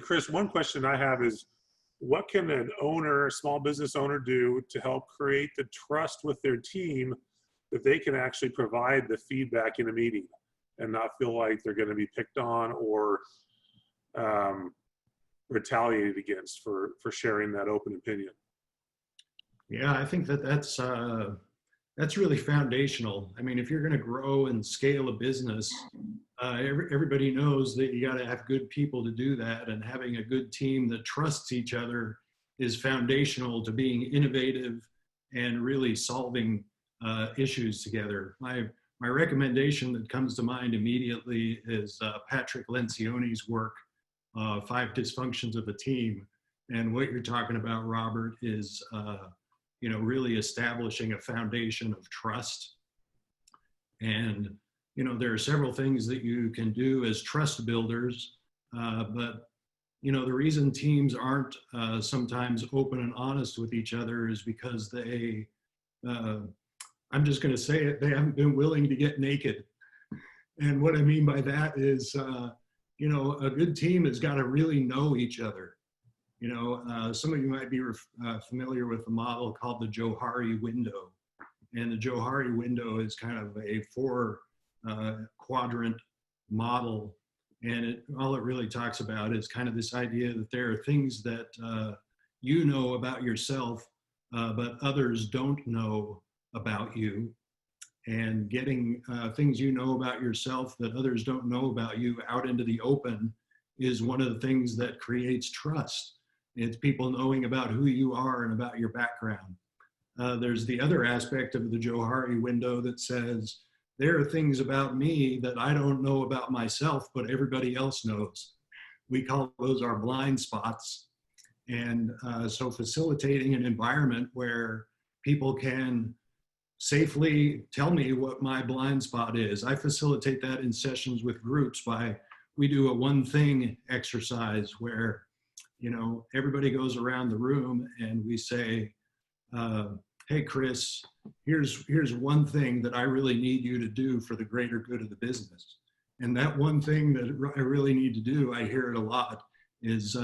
Chris, one question I have is, what can an owner, a small business owner, do to help create the trust with their team that they can actually provide the feedback in a meeting and not feel like they're going to be picked on or um, retaliated against for sharing that open opinion? Yeah, I think that's really foundational. I mean, if you're going to grow and scale a business, everybody knows that you got to have good people to do that, and having a good team that trusts each other is foundational to being innovative and really solving issues together. My recommendation that comes to mind immediately is Patrick Lencioni's work, Five Dysfunctions of a Team. And what you're talking about, Robert, is really establishing a foundation of trust. And there are several things that you can do as trust builders, but the reason teams aren't sometimes open and honest with each other is because I'm just going to say it, they haven't been willing to get naked. And what I mean by that is, a good team has got to really know each other. Some of you might be familiar with a model called the Johari window. And the Johari window is kind of a four quadrant model. And all it really talks about is kind of this idea that there are things that you know about yourself, but others don't know about you. And getting things you know about yourself that others don't know about you out into the open is one of the things that creates trust. It's people knowing about who you are and about your background. There's the other aspect of the Johari window that says, there are things about me that I don't know about myself, but everybody else knows. We call those our blind spots. And so facilitating an environment where people can safely tell me what my blind spot is. I facilitate that in sessions with groups we do a one thing exercise where, everybody goes around the room and we say, hey, Chris, here's one thing that I really need you to do for the greater good of the business. And that one thing that I really need to do, I hear it a lot, is,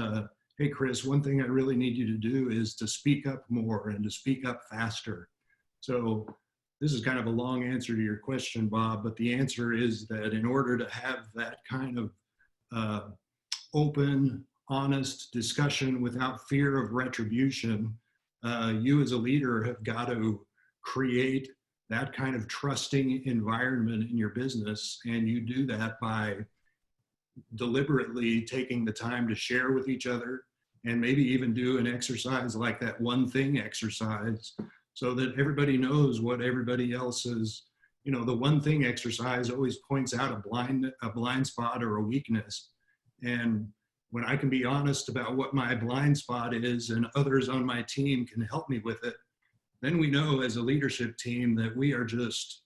hey, Chris, one thing I really need you to do is to speak up more and to speak up faster. So this is kind of a long answer to your question, Bob, but the answer is that in order to have that kind of open, honest discussion without fear of retribution, you as a leader have got to create that kind of trusting environment in your business. And you do that by deliberately taking the time to share with each other, and maybe even do an exercise like that one thing exercise, so that everybody knows what everybody else is. The one thing exercise always points out a blind spot or a weakness. And when I can be honest about what my blind spot is and others on my team can help me with it, then we know as a leadership team that we are just,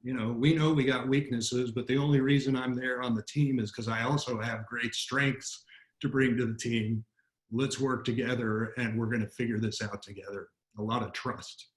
we know we got weaknesses, but the only reason I'm there on the team is because I also have great strengths to bring to the team. Let's work together and we're going to figure this out together. A lot of trust.